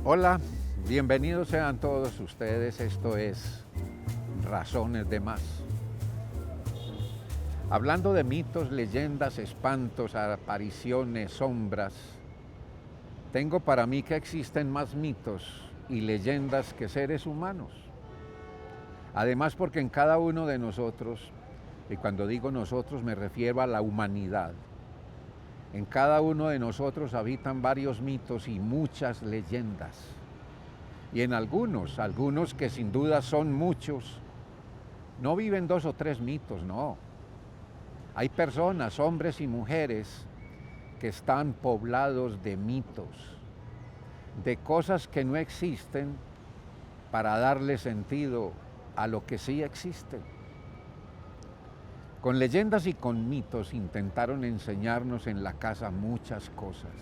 Hola, bienvenidos sean todos ustedes. Esto es Razones de Más. Hablando de mitos, leyendas, espantos, apariciones, sombras, tengo para mí que existen más mitos y leyendas que seres humanos. Además, porque en cada uno de nosotros, y cuando digo nosotros me refiero a la humanidad, en cada uno de nosotros habitan varios mitos y muchas leyendas. Y en algunos que sin duda son muchos, no viven 2 o 3 mitos, no. Hay personas, hombres y mujeres, que están poblados de mitos, de cosas que no existen para darle sentido a lo que sí existe. Con leyendas y con mitos intentaron enseñarnos en la casa muchas cosas.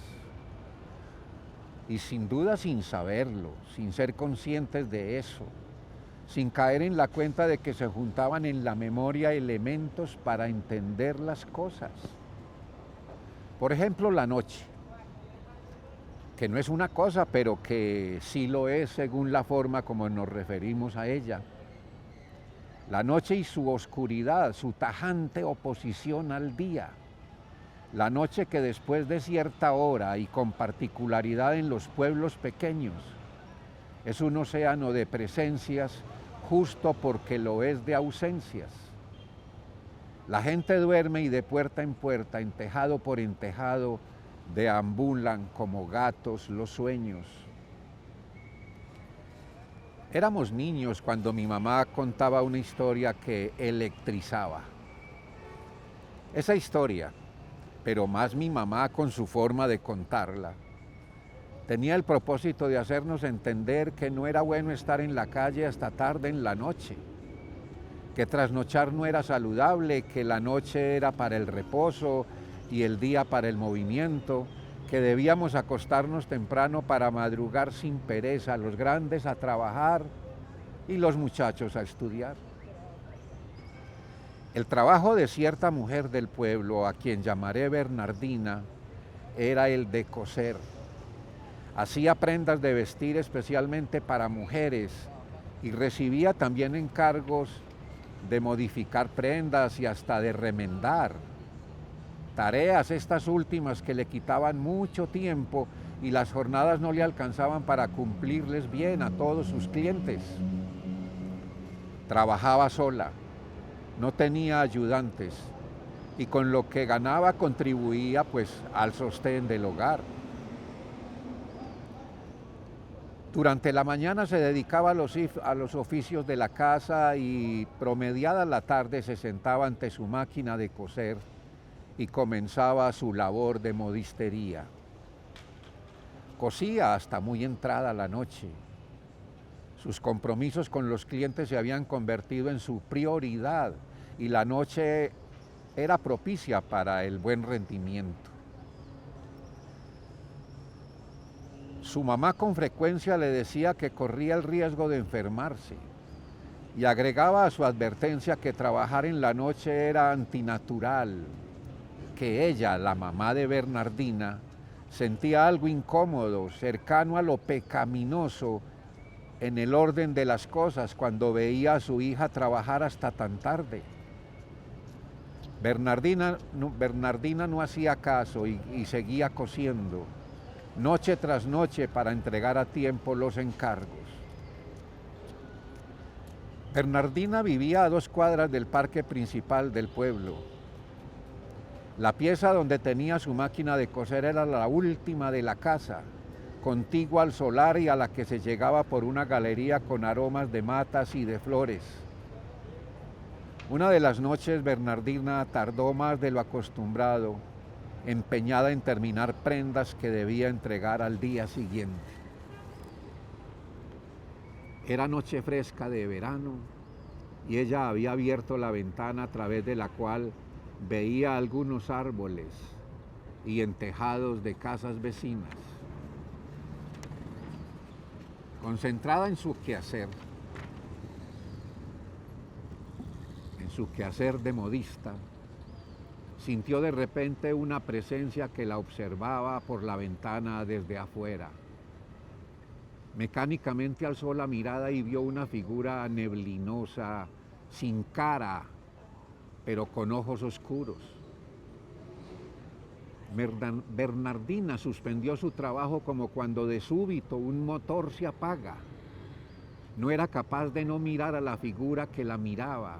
Y sin duda sin saberlo, sin ser conscientes de eso, sin caer en la cuenta de que se juntaban en la memoria elementos para entender las cosas. Por ejemplo, la noche, que no es una cosa, pero que sí lo es según la forma como nos referimos a ella. La noche y su oscuridad, su tajante oposición al día. La noche que después de cierta hora y con particularidad en los pueblos pequeños, es un océano de presencias justo porque lo es de ausencias. La gente duerme y de puerta en puerta, en tejado por en tejado, deambulan como gatos los sueños. Éramos niños cuando mi mamá contaba una historia que electrizaba. Esa historia, pero más mi mamá con su forma de contarla, tenía el propósito de hacernos entender que no era bueno estar en la calle hasta tarde en la noche, que trasnochar no era saludable, que la noche era para el reposo y el día para el movimiento, que debíamos acostarnos temprano para madrugar sin pereza, los grandes a trabajar y los muchachos a estudiar. El trabajo de cierta mujer del pueblo, a quien llamaré Bernardina, era el de coser. Hacía prendas de vestir especialmente para mujeres y recibía también encargos de modificar prendas y hasta de remendar. Tareas estas últimas que le quitaban mucho tiempo y las jornadas no le alcanzaban para cumplirles bien a todos sus clientes. Trabajaba sola, no tenía ayudantes y con lo que ganaba contribuía pues al sostén del hogar. Durante la mañana se dedicaba a los oficios de la casa y promediada la tarde se sentaba ante su máquina de coser y comenzaba su labor de modistería. Cosía hasta muy entrada la noche. Sus compromisos con los clientes se habían convertido en su prioridad y la noche era propicia para el buen rendimiento. Su mamá con frecuencia le decía que corría el riesgo de enfermarse y agregaba a su advertencia que trabajar en la noche era antinatural, que ella, la mamá de Bernardina, sentía algo incómodo, cercano a lo pecaminoso en el orden de las cosas cuando veía a su hija trabajar hasta tan tarde. Bernardina no hacía caso y seguía cosiendo, noche tras noche para entregar a tiempo los encargos. Bernardina vivía a 2 cuadras del parque principal del pueblo. La pieza donde tenía su máquina de coser era la última de la casa, contigua al solar y a la que se llegaba por una galería con aromas de matas y de flores. Una de las noches Bernardina tardó más de lo acostumbrado, empeñada en terminar prendas que debía entregar al día siguiente. Era noche fresca de verano y ella había abierto la ventana a través de la cual veía algunos árboles y entejados de casas vecinas. Concentrada en su quehacer de modista, sintió de repente una presencia que la observaba por la ventana desde afuera. Mecánicamente alzó la mirada y vio una figura neblinosa, sin cara, pero con ojos oscuros. Bernardina suspendió su trabajo como cuando de súbito un motor se apaga. No era capaz de no mirar a la figura que la miraba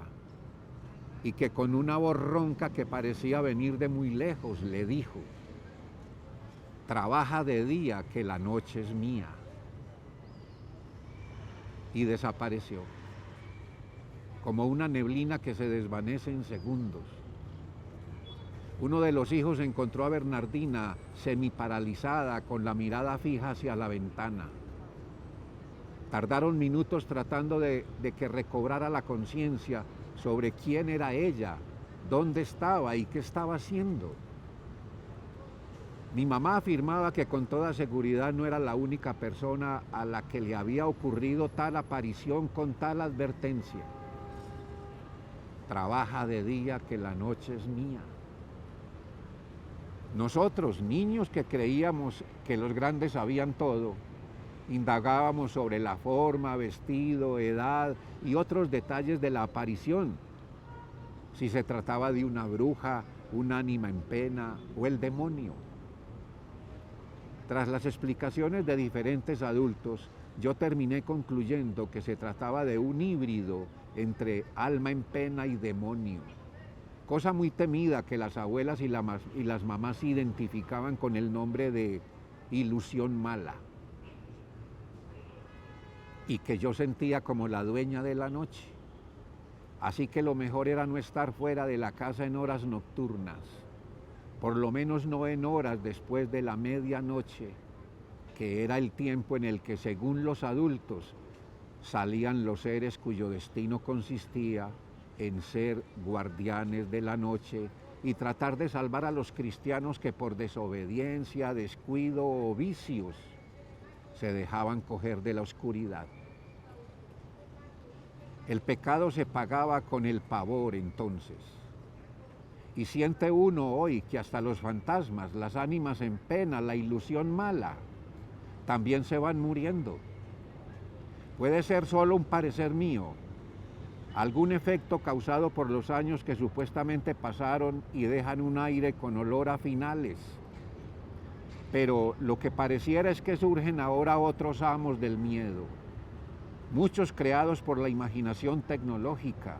y que con una voz ronca que parecía venir de muy lejos le dijo: trabaja de día que la noche es mía. Y desapareció, como una neblina que se desvanece en segundos. Uno de los hijos encontró a Bernardina semiparalizada, con la mirada fija hacia la ventana. Tardaron minutos tratando de que recobrara la conciencia sobre quién era ella, dónde estaba y qué estaba haciendo. Mi mamá afirmaba que con toda seguridad no era la única persona a la que le había ocurrido tal aparición con tal advertencia. Trabaja de día que la noche es mía. Nosotros, niños que creíamos que los grandes sabían todo, indagábamos sobre la forma, vestido, edad y otros detalles de la aparición. Si se trataba de una bruja, un ánima en pena o el demonio. Tras las explicaciones de diferentes adultos, yo terminé concluyendo que se trataba de un híbrido entre alma en pena y demonio, cosa muy temida que las abuelas y las mamás identificaban con el nombre de ilusión mala, y que yo sentía como la dueña de la noche. Así que lo mejor era no estar fuera de la casa en horas nocturnas, por lo menos no en horas después de la medianoche, que era el tiempo en el que, según los adultos, salían los seres cuyo destino consistía en ser guardianes de la noche y tratar de salvar a los cristianos que por desobediencia, descuido o vicios se dejaban coger de la oscuridad. El pecado se pagaba con el pavor entonces. Y siente uno hoy que hasta los fantasmas, las ánimas en pena, la ilusión mala, también se van muriendo. Puede ser solo un parecer mío, algún efecto causado por los años que supuestamente pasaron y dejan un aire con olor a finales. Pero lo que pareciera es que surgen ahora otros amos del miedo, muchos creados por la imaginación tecnológica,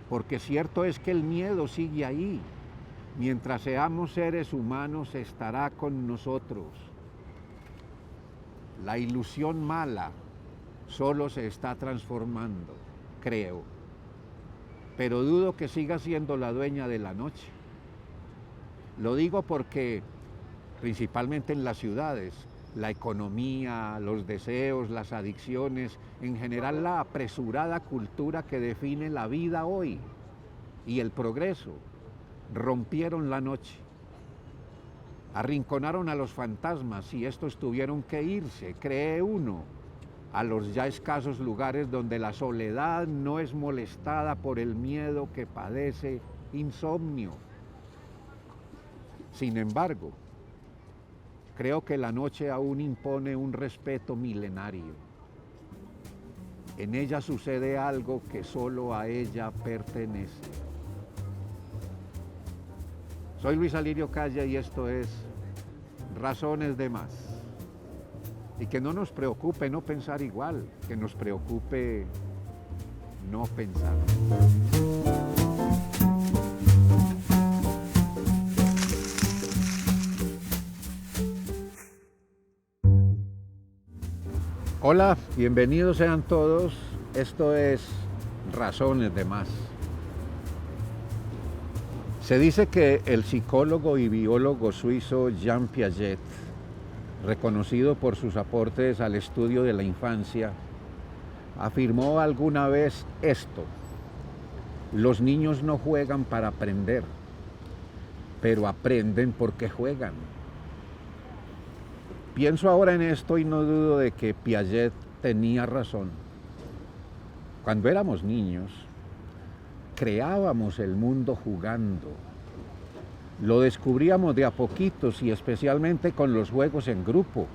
porque cierto es que el miedo sigue ahí. Mientras seamos seres humanos, estará con nosotros. La ilusión mala solo se está transformando, creo, pero dudo que siga siendo la dueña de la noche. Lo digo porque, principalmente en las ciudades, la economía, los deseos, las adicciones, en general la apresurada cultura que define la vida hoy y el progreso, rompieron la noche. Arrinconaron a los fantasmas y estos tuvieron que irse, cree uno, a los ya escasos lugares donde la soledad no es molestada por el miedo que padece insomnio. Sin embargo, creo que la noche aún impone un respeto milenario. En ella sucede algo que solo a ella pertenece. Soy Luis Alirio Calle y esto es Razones de Más. Y que no nos preocupe no pensar igual, que nos preocupe no pensar. Hola, bienvenidos sean todos. Esto es Razones de Más. Se dice que el psicólogo y biólogo suizo Jean Piaget, reconocido por sus aportes al estudio de la infancia, afirmó alguna vez esto: los niños no juegan para aprender, pero aprenden porque juegan. Pienso ahora en esto y no dudo de que Piaget tenía razón. Cuando éramos niños, creábamos el mundo jugando. Lo descubríamos de a poquitos y especialmente con los juegos en grupo.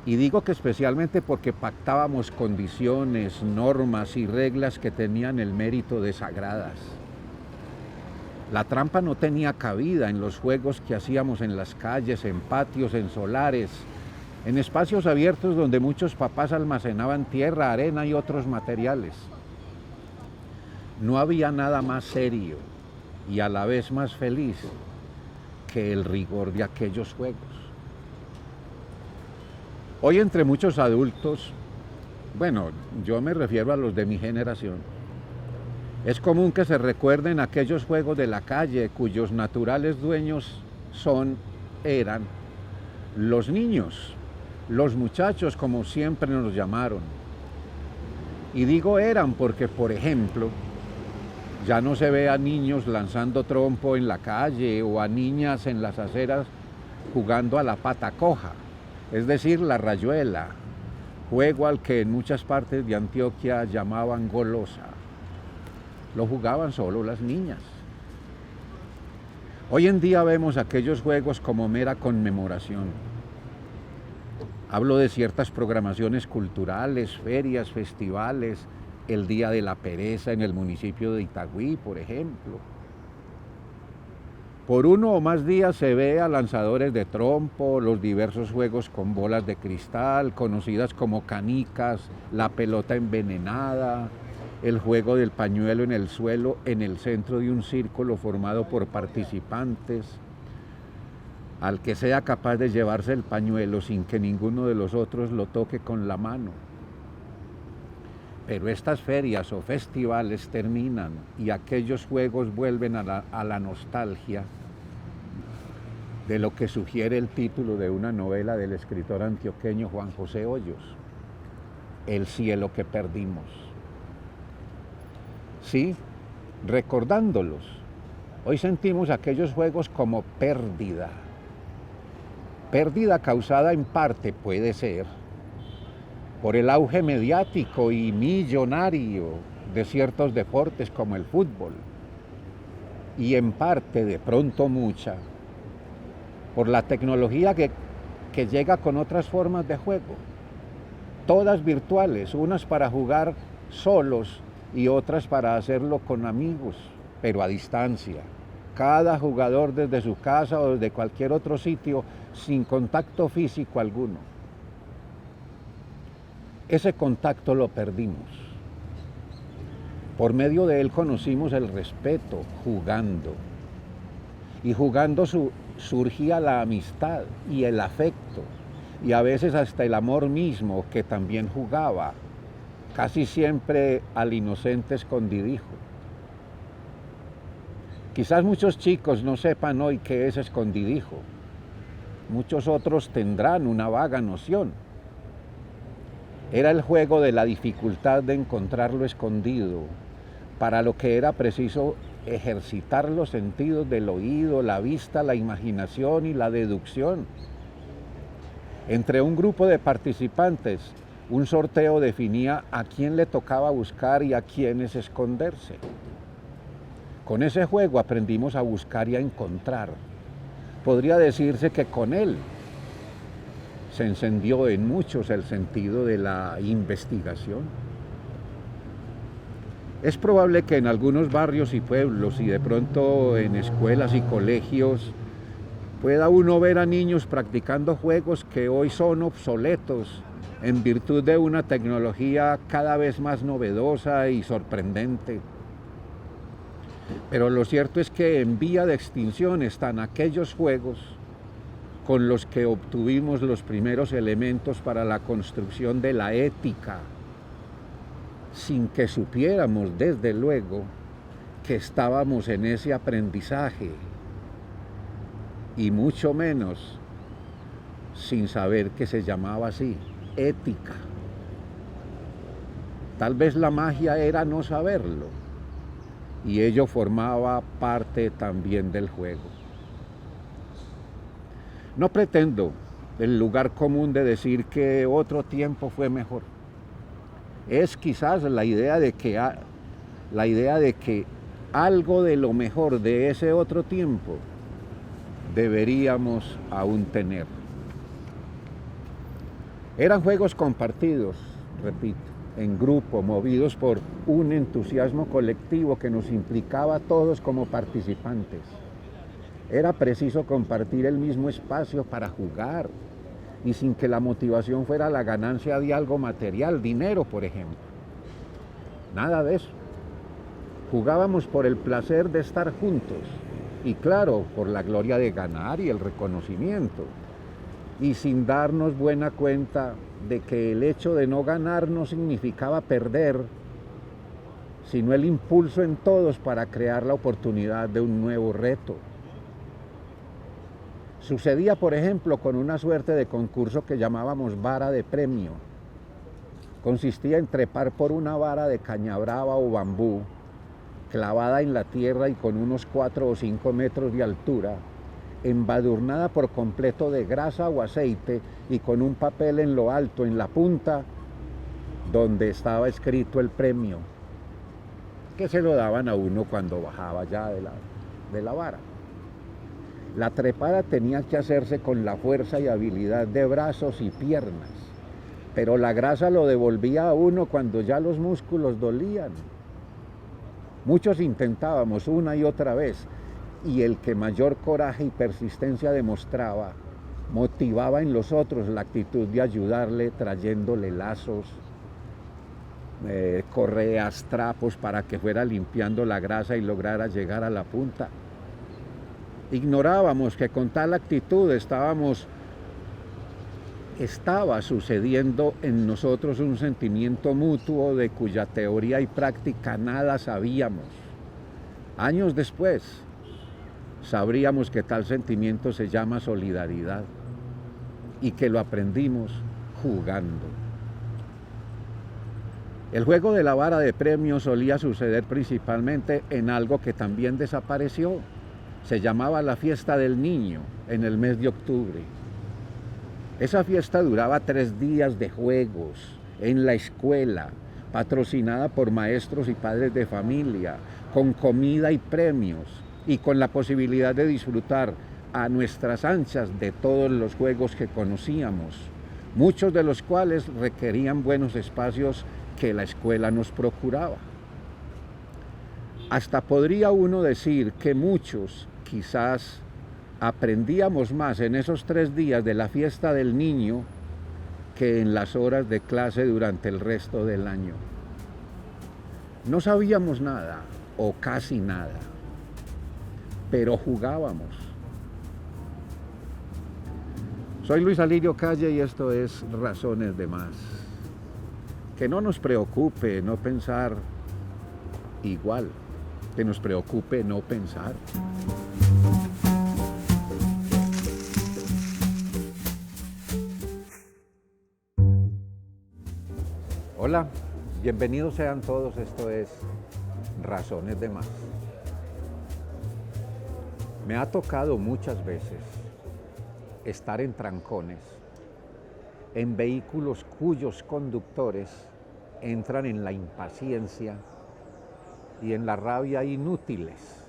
Y digo que especialmente porque pactábamos condiciones, normas y reglas que tenían el mérito de sagradas. La trampa no tenía cabida en los juegos que hacíamos en las calles, en patios, en solares, en espacios abiertos donde muchos papás almacenaban tierra, arena y otros materiales. No había nada más serio y a la vez más feliz que el rigor de aquellos juegos. Hoy entre muchos adultos, bueno, yo me refiero a los de mi generación, es común que se recuerden aquellos juegos de la calle cuyos naturales dueños eran los niños, los muchachos como siempre nos llamaron. Y digo eran porque, por ejemplo, ya no se ve a niños lanzando trompo en la calle o a niñas en las aceras jugando a la pata coja, es decir, la rayuela, juego al que en muchas partes de Antioquia llamaban golosa. Lo jugaban solo las niñas. Hoy en día vemos aquellos juegos como mera conmemoración. Hablo de ciertas programaciones culturales, ferias, festivales, el Día de la Pereza en el municipio de Itagüí, por ejemplo. Por uno o más días se ve a lanzadores de trompo, los diversos juegos con bolas de cristal, conocidas como canicas, la pelota envenenada, el juego del pañuelo en el suelo en el centro de un círculo formado por participantes, al que sea capaz de llevarse el pañuelo sin que ninguno de los otros lo toque con la mano. Pero estas ferias o festivales terminan y aquellos juegos vuelven a la nostalgia de lo que sugiere el título de una novela del escritor antioqueño Juan José Hoyos, El cielo que perdimos. Sí, recordándolos, hoy sentimos aquellos juegos como pérdida. Pérdida causada en parte, puede ser, por el auge mediático y millonario de ciertos deportes como el fútbol, y en parte, de pronto mucha, por la tecnología que llega con otras formas de juego, todas virtuales, unas para jugar solos y otras para hacerlo con amigos, pero a distancia. Cada jugador desde su casa o desde cualquier otro sitio, sin contacto físico alguno. Ese contacto lo perdimos. Por medio de él conocimos el respeto, jugando. Y jugando surgía la amistad y el afecto, y a veces hasta el amor mismo, que también jugaba, casi siempre al inocente escondidijo. Quizás muchos chicos no sepan hoy qué es escondidijo. Muchos otros tendrán una vaga noción. Era el juego de la dificultad de encontrar lo escondido, para lo que era preciso ejercitar los sentidos del oído, la vista, la imaginación y la deducción. Entre un grupo de participantes, un sorteo definía a quién le tocaba buscar y a quiénes esconderse. Con ese juego aprendimos a buscar y a encontrar. Podría decirse que con él se encendió en muchos el sentido de la investigación. Es probable que en algunos barrios y pueblos y de pronto en escuelas y colegios pueda uno ver a niños practicando juegos que hoy son obsoletos en virtud de una tecnología cada vez más novedosa y sorprendente. Pero lo cierto es que en vía de extinción están aquellos juegos con los que obtuvimos los primeros elementos para la construcción de la ética, sin que supiéramos desde luego que estábamos en ese aprendizaje, y mucho menos sin saber que se llamaba así, ética. Tal vez la magia era no saberlo, y ello formaba parte también del juego. No pretendo el lugar común de decir que otro tiempo fue mejor. Es quizás la idea de que algo de lo mejor de ese otro tiempo deberíamos aún tener. Eran juegos compartidos, repito, en grupo, movidos por un entusiasmo colectivo que nos implicaba a todos como participantes. Era preciso compartir el mismo espacio para jugar y sin que la motivación fuera la ganancia de algo material, dinero, por ejemplo. Nada de eso. Jugábamos por el placer de estar juntos y claro, por la gloria de ganar y el reconocimiento. Y sin darnos buena cuenta de que el hecho de no ganar no significaba perder, sino el impulso en todos para crear la oportunidad de un nuevo reto. Sucedía, por ejemplo, con una suerte de concurso que llamábamos vara de premio. Consistía en trepar por una vara de caña brava o bambú, clavada en la tierra y con unos 4 o 5 metros de altura, embadurnada por completo de grasa o aceite y con un papel en lo alto, en la punta, donde estaba escrito el premio, que se lo daban a uno cuando bajaba ya de la vara. La trepada tenía que hacerse con la fuerza y habilidad de brazos y piernas, pero la grasa lo devolvía a uno cuando ya los músculos dolían. Muchos intentábamos una y otra vez, y el que mayor coraje y persistencia demostraba, motivaba en los otros la actitud de ayudarle trayéndole lazos, correas, trapos para que fuera limpiando la grasa y lograra llegar a la punta. Ignorábamos que con tal actitud estaba sucediendo en nosotros un sentimiento mutuo de cuya teoría y práctica nada sabíamos. Años después, sabríamos que tal sentimiento se llama solidaridad y que lo aprendimos jugando. El juego de la vara de premios solía suceder principalmente en algo que también desapareció. Se llamaba la fiesta del niño en el mes de octubre. Esa fiesta duraba 3 días de juegos en la escuela, patrocinada por maestros y padres de familia, con comida y premios y con la posibilidad de disfrutar a nuestras anchas de todos los juegos que conocíamos, muchos de los cuales requerían buenos espacios que la escuela nos procuraba. Hasta podría uno decir que muchos, quizás, aprendíamos más en esos 3 días de la fiesta del niño que en las horas de clase durante el resto del año. No sabíamos nada, o casi nada, pero jugábamos. Soy Luis Alirio Calle y esto es Razones de Más. Que no nos preocupe no pensar igual, que nos preocupe no pensar. Hola, bienvenidos sean todos, esto es Razones de Más. Me ha tocado muchas veces estar en trancones, en vehículos cuyos conductores entran en la impaciencia y en la rabia inútiles.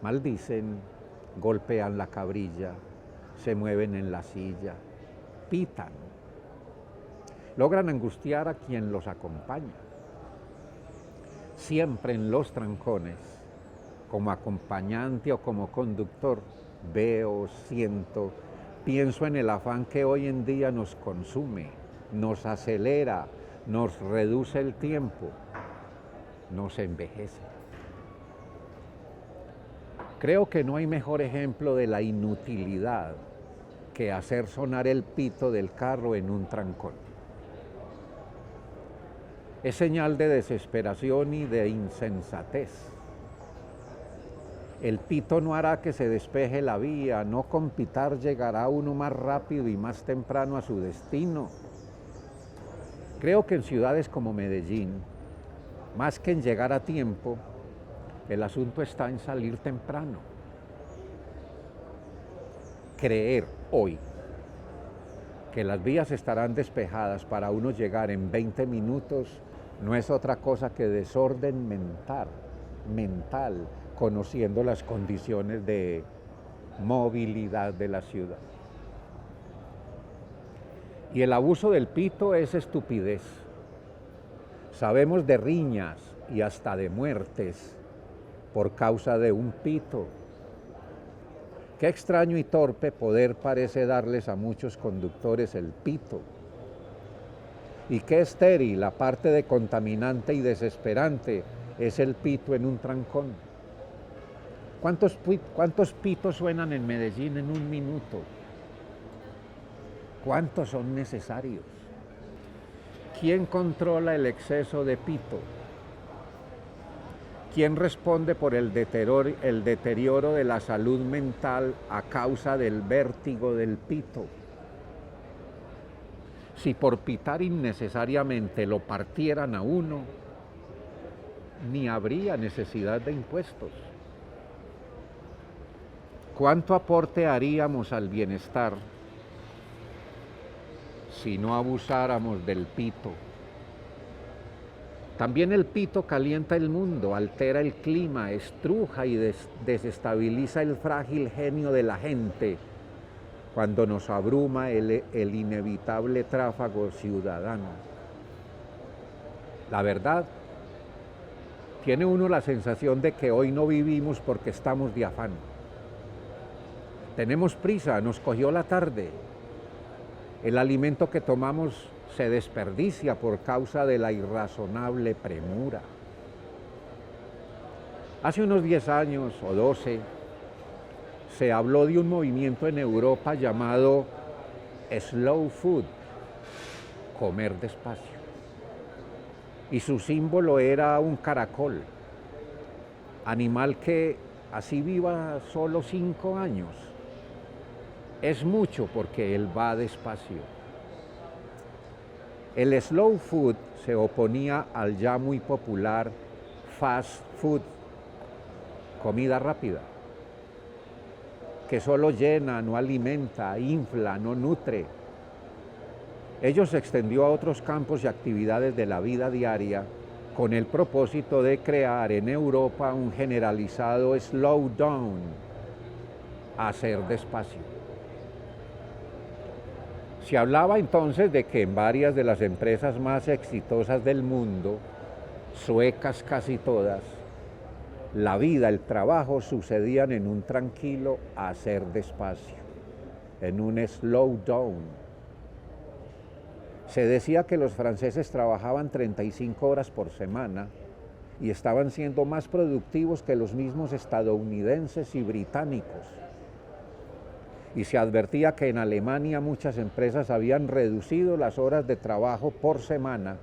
Maldicen, golpean la cabrilla, se mueven en la silla, pitan. Logran angustiar a quien los acompaña. Siempre en los trancones, como acompañante o como conductor, veo, siento, pienso en el afán que hoy en día nos consume, nos acelera, nos reduce el tiempo, nos envejece. Creo que no hay mejor ejemplo de la inutilidad que hacer sonar el pito del carro en un trancón. Es señal de desesperación y de insensatez. El pito no hará que se despeje la vía, no con pitar llegará uno más rápido y más temprano a su destino. Creo que en ciudades como Medellín, más que en llegar a tiempo, el asunto está en salir temprano. Creer hoy que las vías estarán despejadas para uno llegar en 20 minutos no es otra cosa que desorden mental, conociendo las condiciones de movilidad de la ciudad. Y el abuso del pito es estupidez. Sabemos de riñas y hasta de muertes por causa de un pito. Qué extraño y torpe poder parece darles a muchos conductores el pito. Y qué estéril, aparte de contaminante y desesperante, es el pito en un trancón. ¿Cuántos pitos suenan en Medellín en un minuto? ¿Cuántos son necesarios? ¿Quién controla el exceso de pito? ¿Quién responde por el deterioro de la salud mental a causa del vértigo del pito? Si por pitar innecesariamente lo partieran a uno, ni habría necesidad de impuestos. ¿Cuánto aporte haríamos al bienestar si no abusáramos del pito? También el pito calienta el mundo, altera el clima, estruja y desestabiliza el frágil genio de la gente cuando nos abruma el inevitable tráfago ciudadano. La verdad, tiene uno la sensación de que hoy no vivimos porque estamos de afán. Tenemos prisa, nos cogió la tarde. El alimento que tomamos se desperdicia por causa de la irrazonable premura. Hace unos 10 años o 12 se habló de un movimiento en Europa llamado slow food, comer despacio. Y su símbolo era un caracol, animal que así viva solo 5 años. Es mucho porque él va despacio. El slow food se oponía al ya muy popular fast food, comida rápida, que solo llena, no alimenta, infla, no nutre. Ello se extendió a otros campos y actividades de la vida diaria con el propósito de crear en Europa un generalizado slow down, hacer despacio. Se hablaba entonces de que en varias de las empresas más exitosas del mundo, suecas casi todas, la vida, el trabajo sucedían en un tranquilo hacer despacio, en un slow down. Se decía que los franceses trabajaban 35 horas por semana y estaban siendo más productivos que los mismos estadounidenses y británicos. Y se advertía que en Alemania muchas empresas habían reducido las horas de trabajo por semana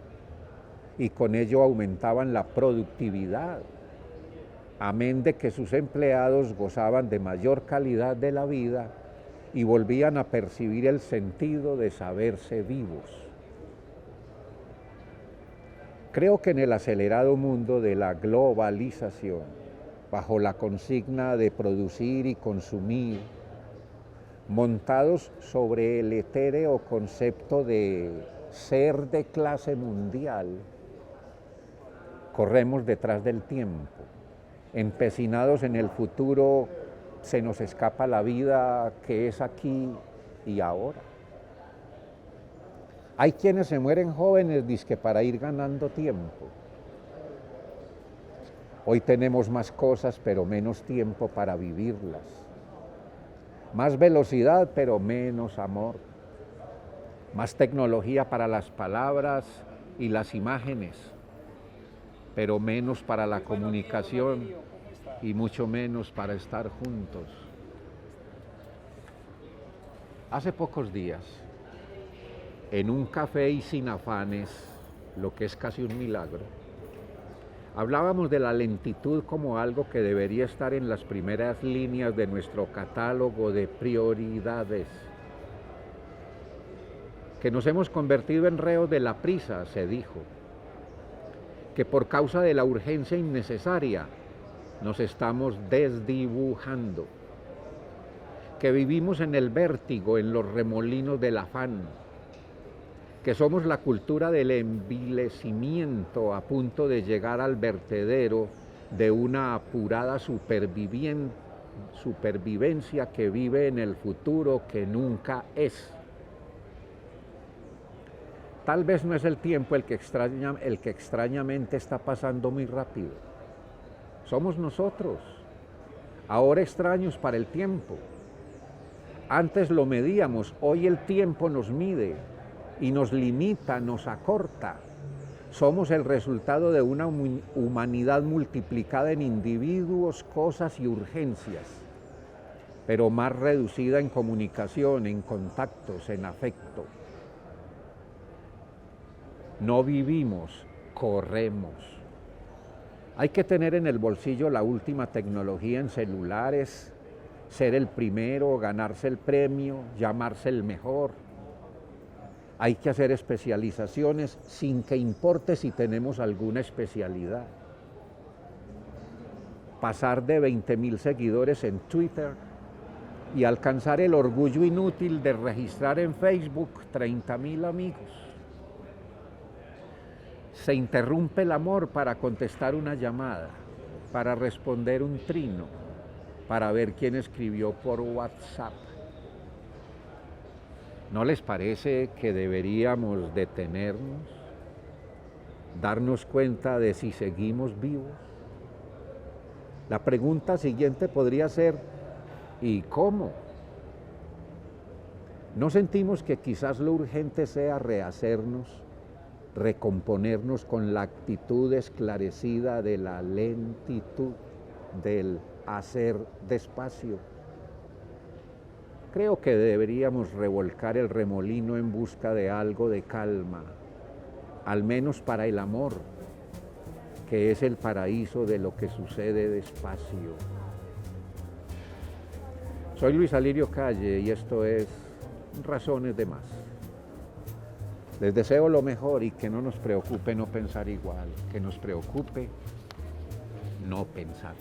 y con ello aumentaban la productividad, amén de que sus empleados gozaban de mayor calidad de la vida y volvían a percibir el sentido de saberse vivos. Creo que en el acelerado mundo de la globalización, bajo la consigna de producir y consumir, montados sobre el etéreo concepto de ser de clase mundial, corremos detrás del tiempo, empecinados en el futuro, se nos escapa la vida que es aquí y ahora. Hay quienes se mueren jóvenes dizque para ir ganando tiempo. Hoy tenemos más cosas pero menos tiempo para vivirlas. Más velocidad, pero menos amor. Más tecnología para las palabras y las imágenes, pero menos para la comunicación y mucho menos para estar juntos. Hace pocos días, en un café y sin afanes, lo que es casi un milagro, hablábamos de la lentitud como algo que debería estar en las primeras líneas de nuestro catálogo de prioridades. Que nos hemos convertido en reos de la prisa, se dijo. Que por causa de la urgencia innecesaria nos estamos desdibujando. Que vivimos en el vértigo, en los remolinos del afán. Que somos la cultura del envilecimiento a punto de llegar al vertedero de una apurada supervivencia que vive en el futuro que nunca es. Tal vez no es el tiempo el que extrañamente está pasando muy rápido. Somos nosotros, ahora extraños para el tiempo. Antes lo medíamos, hoy el tiempo nos mide y nos limita, nos acorta. Somos el resultado de una humanidad multiplicada en individuos, cosas y urgencias, pero más reducida en comunicación, en contactos, en afecto. No vivimos, corremos. Hay que tener en el bolsillo la última tecnología en celulares, ser el primero, ganarse el premio, llamarse el mejor. Hay que hacer especializaciones sin que importe si tenemos alguna especialidad. Pasar de 20.000 seguidores en Twitter y alcanzar el orgullo inútil de registrar en Facebook 30.000 amigos. Se interrumpe el amor para contestar una llamada, para responder un trino, para ver quién escribió por WhatsApp. ¿No les parece que deberíamos detenernos, darnos cuenta de si seguimos vivos? La pregunta siguiente podría ser, ¿y cómo? ¿No sentimos que quizás lo urgente sea rehacernos, recomponernos con la actitud esclarecida de la lentitud, del hacer despacio? Creo que deberíamos revolcar el remolino en busca de algo de calma, al menos para el amor, que es el paraíso de lo que sucede despacio. Soy Luis Alirio Calle y esto es Razones de Más. Les deseo lo mejor y que no nos preocupe no pensar igual, que nos preocupe no pensar.